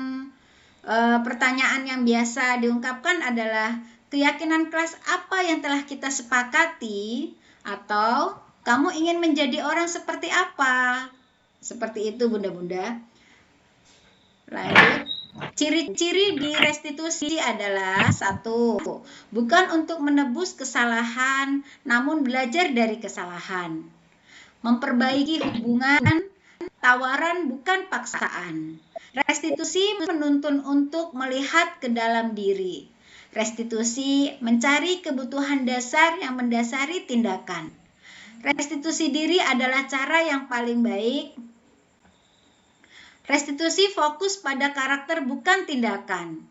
A: pertanyaan yang biasa diungkapkan adalah keyakinan kelas apa yang telah kita sepakati, atau kamu ingin menjadi orang seperti apa? Seperti itu bunda-bunda. Lanjut. Ciri-ciri di restitusi adalah 1. Bukan untuk menebus kesalahan, namun belajar dari kesalahan. Memperbaiki hubungan, tawaran bukan paksaan. Restitusi menuntun untuk melihat ke dalam diri. Restitusi mencari kebutuhan dasar yang mendasari tindakan. Restitusi diri adalah cara yang paling baik. Restitusi fokus pada karakter bukan tindakan.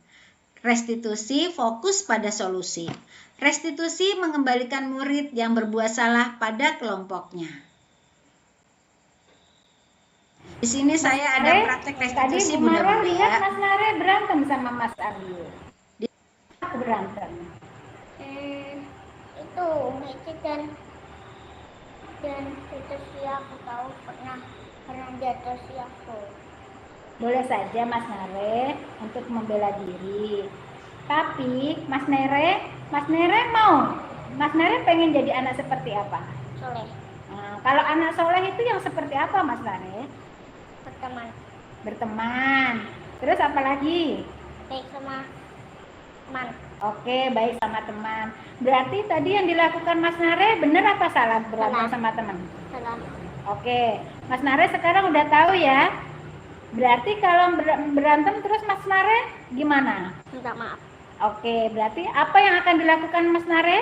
A: Restitusi fokus pada solusi. Restitusi mengembalikan murid yang berbuat salah pada kelompoknya. Di sini saya ada praktek restitusi
D: tadi Bu Marwah
A: bunda-bunda.
D: lihat Mas Nare berantem sama Mas Ardi. Aku berantem.
J: Itu Umi itu dan itu sih aku tahu pernah jatuh sih aku.
D: Boleh saja Mas Nare untuk membela diri. Tapi Mas Nere mau. Mas Nere pengen jadi anak seperti apa?
J: Soleh.
D: Nah, kalau anak soleh itu yang seperti apa Mas Nare? Berteman. Terus apa lagi?
J: Baik sama teman.
D: Oke, baik sama teman. Berarti tadi yang dilakukan Mas Nare benar apa salah berantem sama teman?
J: Salah.
D: Oke, Mas Nare sekarang udah tahu ya. Berarti kalau berantem terus Mas Nare gimana?
J: Minta maaf.
D: Oke, berarti apa yang akan dilakukan Mas Nare?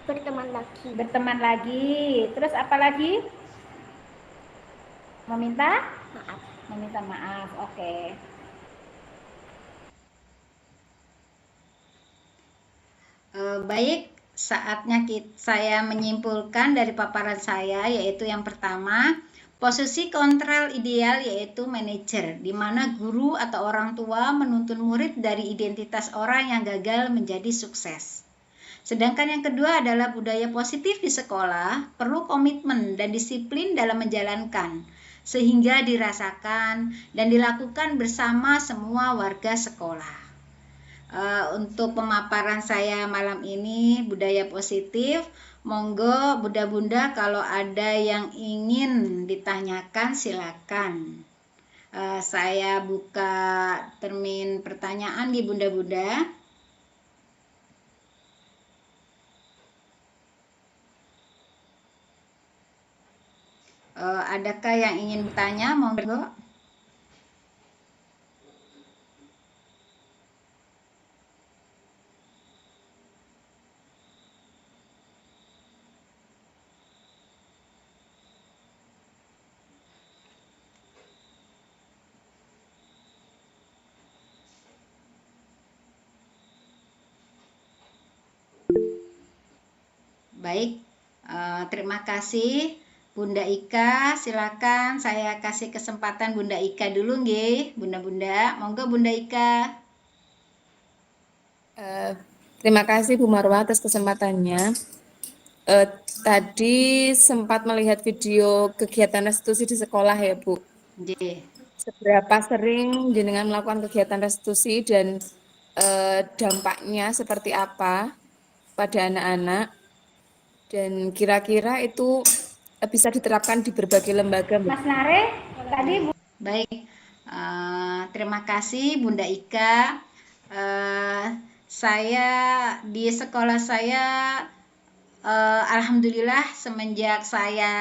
J: Berteman lagi.
D: Berteman lagi. Terus apa lagi? Meminta
J: Maaf.
D: Meminta maaf. Oke.
A: Baik, saatnya saya menyimpulkan dari paparan saya, yaitu yang pertama, posisi kontrol ideal yaitu manajer, di mana guru atau orang tua menuntun murid dari identitas orang yang gagal menjadi sukses. Sedangkan yang kedua adalah budaya positif di sekolah, perlu komitmen dan disiplin dalam menjalankan, sehingga dirasakan dan dilakukan bersama semua warga sekolah. Untuk pemaparan saya malam ini, budaya positif, monggo bunda-bunda kalau ada yang ingin ditanyakan silakan. Saya buka termin pertanyaan di bunda-bunda. Adakah yang ingin bertanya? Monggo. Baik, terima kasih Bunda Ika, silakan saya kasih kesempatan Bunda Ika dulu nggih, bunda-bunda. Monggo Bunda Ika.
B: Terima kasih Bu Marwah atas kesempatannya. Tadi sempat melihat video kegiatan restitusi di sekolah ya Bu.
A: Nggih.
B: Seberapa sering jenengan melakukan kegiatan restitusi dan dampaknya seperti apa pada anak-anak? dan kira-kira itu bisa diterapkan di berbagai lembaga.
D: Mas Nare, tadi
A: Baik, terima kasih Bunda Ika. Saya di sekolah saya, alhamdulillah semenjak saya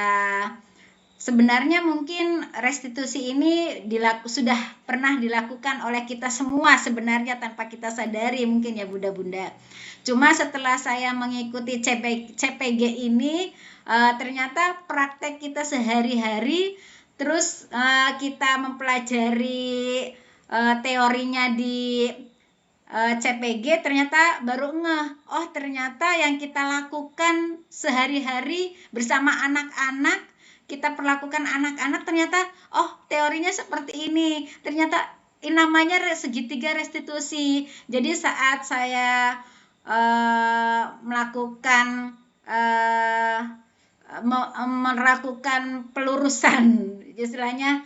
A: sebenarnya mungkin restitusi ini sudah pernah dilakukan oleh kita semua sebenarnya tanpa kita sadari mungkin ya Bunda-Bunda. Cuma setelah saya mengikuti CPG ini, ternyata praktek kita sehari-hari, terus kita mempelajari teorinya di CPG, ternyata baru ngeh, oh ternyata yang kita lakukan sehari-hari bersama anak-anak, kita perlakukan anak-anak, ternyata oh teorinya seperti ini, ternyata namanya segitiga restitusi. Jadi saat saya melakukan pelurusan, istilahnya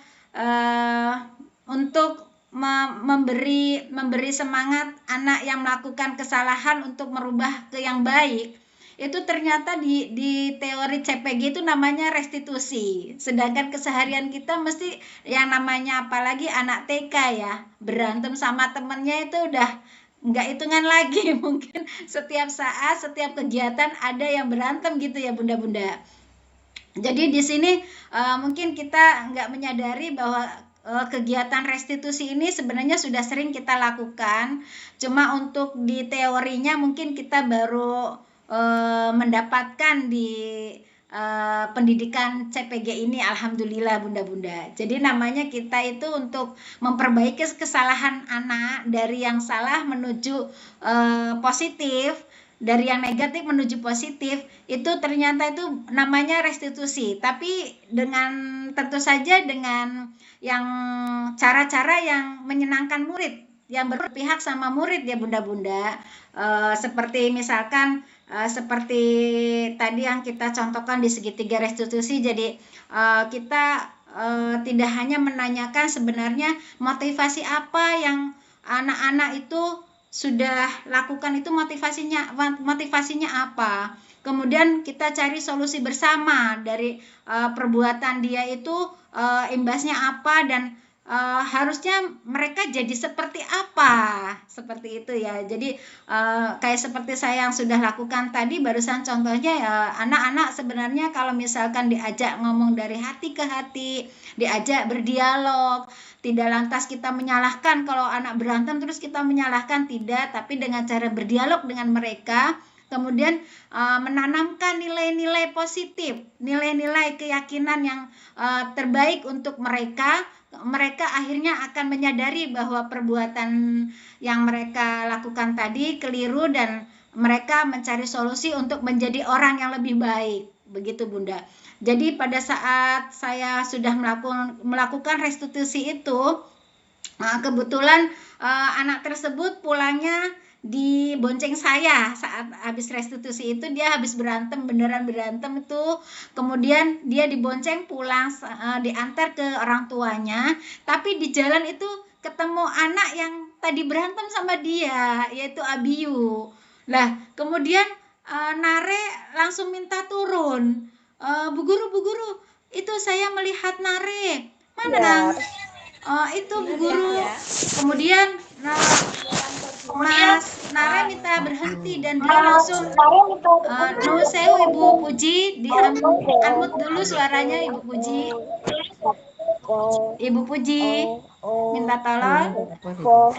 A: untuk memberi semangat anak yang melakukan kesalahan untuk merubah ke yang baik, itu ternyata di teori CPG itu namanya restitusi. Sedangkan keseharian kita mesti yang namanya apalagi anak TK ya, berantem sama temennya itu udah nggak hitungan lagi. Mungkin setiap saat, setiap kegiatan ada yang berantem gitu ya Bunda-Bunda. Jadi di sini mungkin kita nggak menyadari bahwa kegiatan restitusi ini sebenarnya sudah sering kita lakukan. Cuma untuk di teorinya mungkin kita baru mendapatkan di pendidikan CPG ini, alhamdulillah Bunda-Bunda. Jadi namanya kita itu untuk memperbaiki kesalahan anak dari yang salah menuju positif, dari yang negatif menuju positif, itu ternyata itu namanya restitusi. Tapi dengan tentu saja dengan yang cara-cara yang menyenangkan murid, yang berpihak sama murid ya Bunda-Bunda. Seperti misalkan seperti tadi yang kita contohkan di segitiga restitusi. Jadi kita tidak hanya menanyakan sebenarnya motivasi apa yang anak-anak itu sudah lakukan, itu motivasinya apa. Kemudian kita cari solusi bersama dari perbuatan dia itu, imbasnya apa, dan harusnya mereka jadi seperti apa, seperti itu ya. Jadi kayak seperti saya yang sudah lakukan tadi barusan contohnya ya, anak-anak sebenarnya kalau misalkan diajak ngomong dari hati ke hati, diajak berdialog, tidak lantas kita menyalahkan. Kalau anak berantem terus kita menyalahkan, tidak, tapi dengan cara berdialog dengan mereka, kemudian menanamkan nilai-nilai positif, nilai-nilai keyakinan yang terbaik untuk mereka akhirnya akan menyadari bahwa perbuatan yang mereka lakukan tadi keliru dan mereka mencari solusi untuk menjadi orang yang lebih baik. Begitu Bunda. Jadi pada saat saya sudah melakukan restitusi itu, kebetulan anak tersebut pulangnya dibonceng saya. Saat habis restitusi itu dia habis berantem, beneran berantem itu, kemudian dia dibonceng pulang, diantar ke orang tuanya, tapi di jalan itu ketemu anak yang tadi berantem sama dia, yaitu Abiyu. Lah kemudian Nare langsung minta turun, Bu Guru, itu saya melihat Nare, mana itu Bu Guru. Kemudian Mas Nare minta berhenti dan dia langsung nuwun sewu Ibu Puji, di-unmute dulu suaranya Ibu Puji. Ibu Puji minta tolong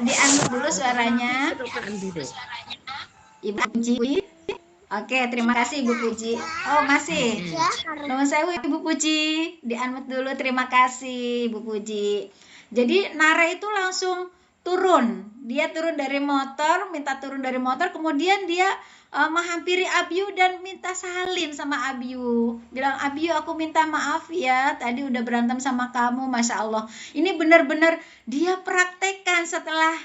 A: di-unmute dulu suaranya Ibu Puji. Oke, terima kasih Ibu Puji. Oh masih, nuwun sewu Ibu Puji, di-unmute dulu, terima kasih Ibu Puji. Jadi Nare itu langsung turun, dia turun dari motor, minta turun dari motor, kemudian dia menghampiri Abiyu dan minta salin sama Abiyu, bilang, Abiyu aku minta maaf ya, tadi udah berantem sama kamu. Masya Allah, ini benar-benar dia praktekkan setelah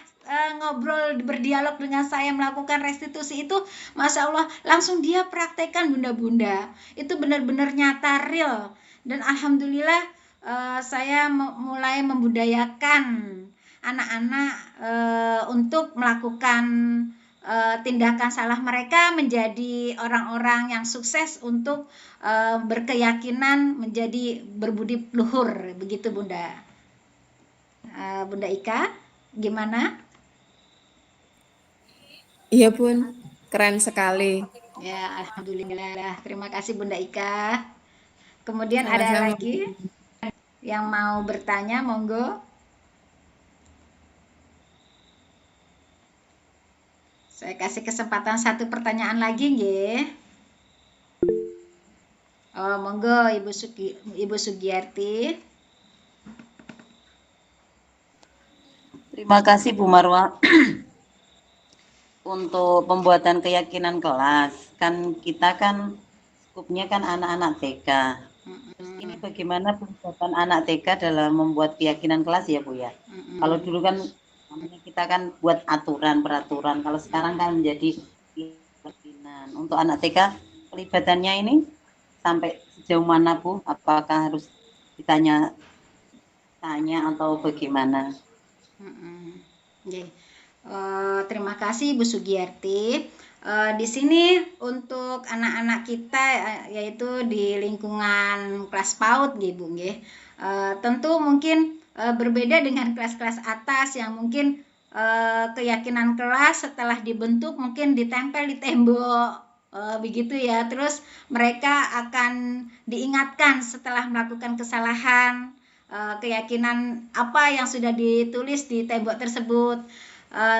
A: ngobrol, berdialog dengan saya, melakukan restitusi itu, Masya Allah, langsung dia praktekkan Bunda-Bunda, itu benar-benar nyata, real. Dan alhamdulillah saya mulai membudayakan anak-anak untuk melakukan tindakan salah mereka menjadi orang-orang yang sukses untuk berkeyakinan menjadi berbudi luhur, begitu Bunda. Bunda Ika, gimana?
B: Iya Bun, keren sekali.
A: Ya, alhamdulillah. Terima kasih Bunda Ika. Kemudian ada
B: Sama-sama.
A: lagi yang mau bertanya, monggo. Saya kasih kesempatan satu pertanyaan lagi, nggih. Oh, monggo Ibu Sugiyarti.
E: Terima kasih Bu Marwah. Untuk pembuatan keyakinan kelas, kan kita kan skupnya kan anak-anak TK. Ini bagaimana pembuatan anak TK dalam membuat keyakinan kelas ya Bu ya? Kalau dulu kan namanya kita kan buat peraturan. Kalau sekarang kan menjadi keyakinan. Untuk anak TK pelibatannya ini sampai sejauh mana Bu? Apakah harus tanya atau bagaimana?
A: Oke. Terima kasih Bu Sugiyarti. Di sini untuk anak-anak kita yaitu di lingkungan kelas PAUD nggih Bu nggih. Tentu mungkin berbeda dengan kelas-kelas atas yang mungkin keyakinan kelas setelah dibentuk mungkin ditempel di tembok begitu ya. Terus mereka akan diingatkan setelah melakukan kesalahan keyakinan apa yang sudah ditulis di tembok tersebut.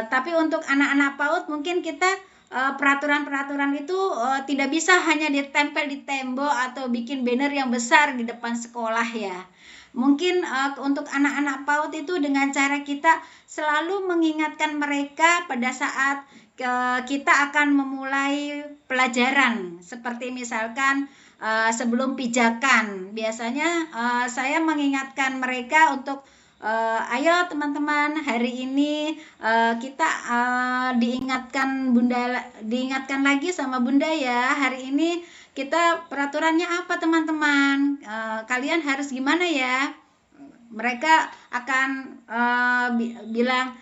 A: Tapi untuk anak-anak PAUD mungkin kita peraturan-peraturan itu tidak bisa hanya ditempel di tembok atau bikin banner yang besar di depan sekolah ya. Mungkin untuk anak-anak PAUD itu dengan cara kita selalu mengingatkan mereka pada saat kita akan memulai pelajaran, seperti misalkan sebelum pijakan biasanya saya mengingatkan mereka untuk ayo teman-teman, hari ini kita diingatkan lagi sama Bunda ya, hari ini kita peraturannya apa teman-teman, kalian harus gimana ya. Mereka akan bilang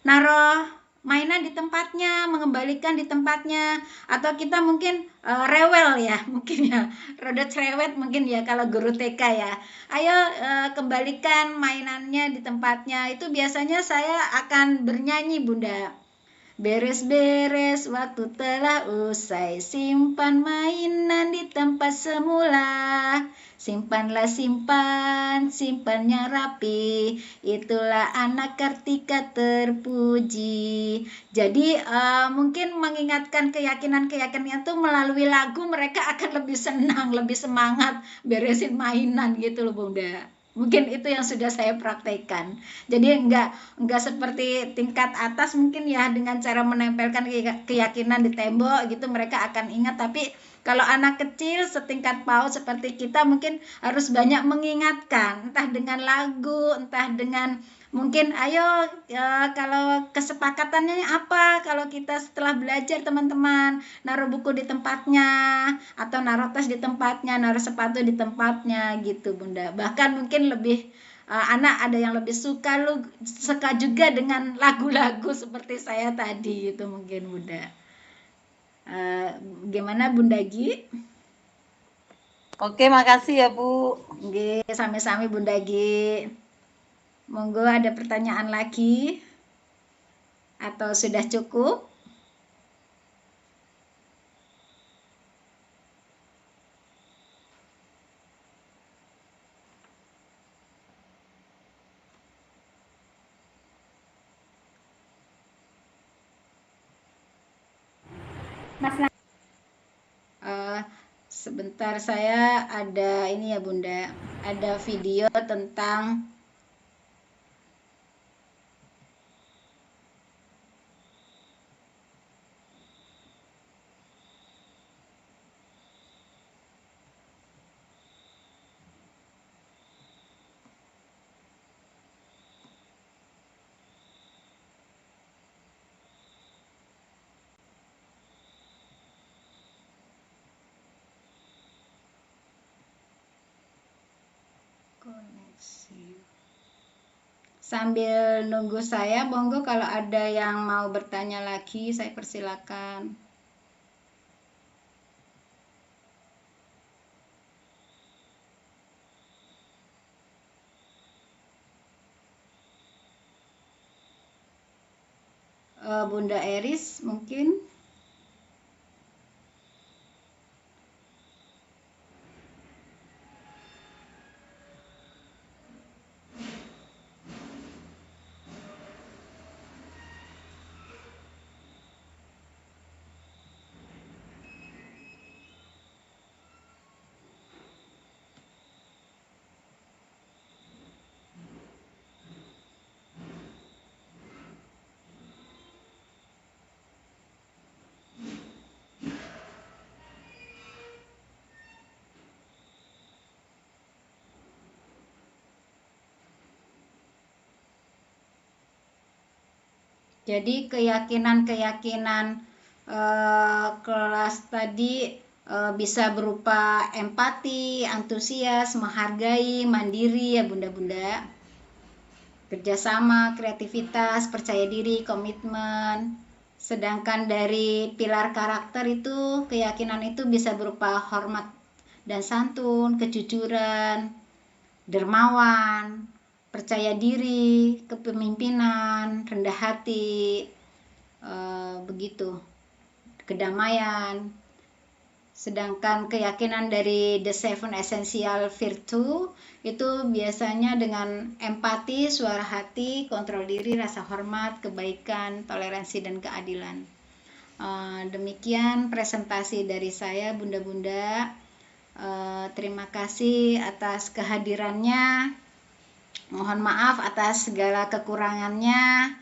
A: naruh mainan di tempatnya, mengembalikan di tempatnya, atau kita mungkin rewel ya, mungkin ya, rada cerewet mungkin ya kalau guru TK ya. Ayo kembalikan mainannya di tempatnya. Itu biasanya saya akan bernyanyi Bunda. Beres-beres waktu telah usai, simpan mainan di tempat semula. Simpanlah simpannya rapi, itulah anak Kartika terpuji. Jadi mungkin mengingatkan keyakinan-keyakinan itu melalui lagu, mereka akan lebih senang, lebih semangat beresin mainan gitu loh Bunda. Mungkin itu yang sudah saya praktekkan. Jadi enggak seperti tingkat atas mungkin ya dengan cara menempelkan keyakinan di tembok gitu mereka akan ingat, tapi kalau anak kecil setingkat PAUD seperti kita mungkin harus banyak mengingatkan, entah dengan lagu, entah dengan mungkin ayo kalau kesepakatannya apa, kalau kita setelah belajar teman-teman naruh buku di tempatnya atau naruh tas di tempatnya, naruh sepatu di tempatnya gitu Bunda. Bahkan mungkin lebih anak ada yang lebih suka juga dengan lagu-lagu seperti saya tadi gitu mungkin Bunda. Gimana Bunda Gi?
E: Oke, makasih ya Bu.
A: Oke, sami-sami Bunda Gi. Monggo ada pertanyaan lagi atau sudah cukup?
D: Mas
A: Sebentar, saya ada ini ya Bunda, ada video tentang koneksi. Sambil nunggu saya, monggo kalau ada yang mau bertanya lagi, saya persilakan. Bunda Eris mungkin. Jadi keyakinan-keyakinan kelas tadi bisa berupa empati, antusias, menghargai, mandiri ya bunda-bunda, kerjasama, kreativitas, percaya diri, komitmen. Sedangkan dari pilar karakter itu, keyakinan itu bisa berupa hormat dan santun, kejujuran, dermawan, percaya diri, kepemimpinan, rendah hati, begitu, kedamaian. Sedangkan keyakinan dari The Seven Essential Virtue itu biasanya dengan empati, suara hati, kontrol diri, rasa hormat, kebaikan, toleransi, dan keadilan. Demikian presentasi dari saya, bunda-bunda. Terima kasih atas kehadirannya. Mohon maaf atas segala kekurangannya.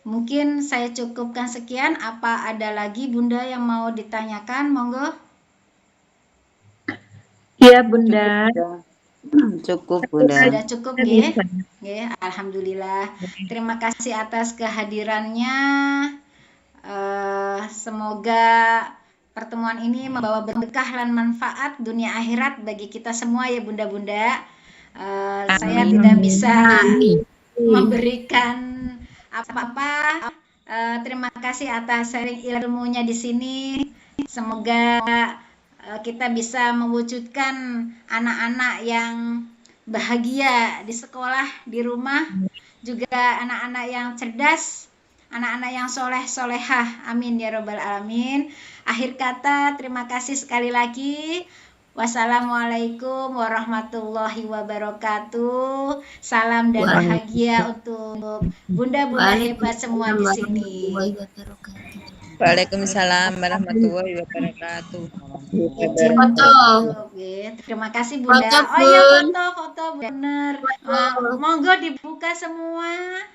A: Mungkin saya cukupkan sekian. Apa ada lagi bunda yang mau ditanyakan? Monggo.
I: Iya bunda.
E: Cukup bunda.
A: Sudah cukup ya. Alhamdulillah. Terima kasih atas kehadirannya. Semoga pertemuan ini membawa berkah dan manfaat dunia akhirat bagi kita semua ya bunda-bunda. Saya tidak bisa memberikan apa-apa. Terima kasih atas sharing ilmunya di sini. Semoga kita bisa mewujudkan anak-anak yang bahagia di sekolah, di rumah, juga anak-anak yang cerdas, anak-anak yang soleh-solehah. Amin ya robbal alamin. Akhir kata, terima kasih sekali lagi. Wassalamualaikum warahmatullahi wabarakatuh. Salam dan bahagia untuk bunda-bunda hebat semua di sini.
B: Waalaikumsalam warahmatullahi wabarakatuh.
C: Foto.
A: Terima kasih bunda.
C: Foto,
A: Oh ya
C: Bun.
A: foto bener. Monggo dibuka semua.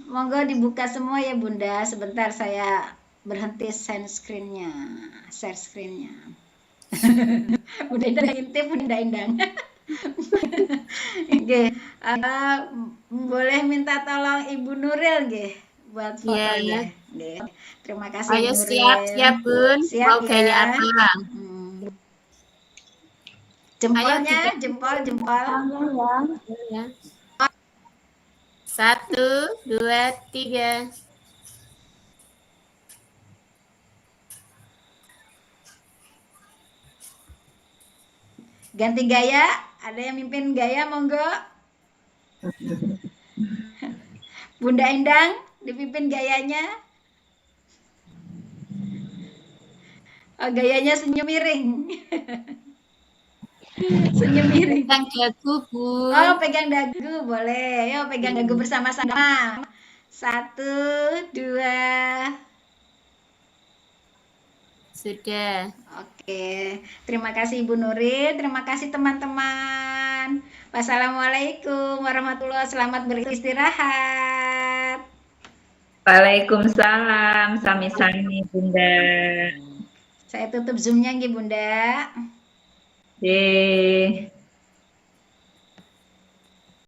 A: Monggo dibuka semua ya bunda. Sebentar saya berhenti share screen-nya. Bunda Indang intip, Bunda Indang. Oke, boleh minta tolong Ibu Nuril nggih buat fotonya. Nggih. Terima kasih
C: Ayo
A: Bu Nuril.
C: siap Bun.
A: Siap
C: Mau gaya
A: ya.
C: apa?
A: Jempolnya,
C: Ayo,
A: jempol.
C: Ya. 1, 2, 3.
A: Ganti gaya, ada yang mimpin gaya monggo. Bunda Endang dipimpin gayanya. Oh, gayanya senyum miring. Senyum miring.
C: Pegang dagu, Bun.
A: Oh, pegang dagu boleh. Yuk pegang dagu bersama-sama. 1, 2.
C: Sudah.
A: Oke, terima kasih Ibu Nuril, terima kasih teman-teman. Wassalamualaikum warahmatullahi wabarakatuh. Selamat beristirahat.
I: Waalaikumsalam, sami-sami bunda.
A: Saya tutup zoom-nya nggih Bunda.
I: Yeay.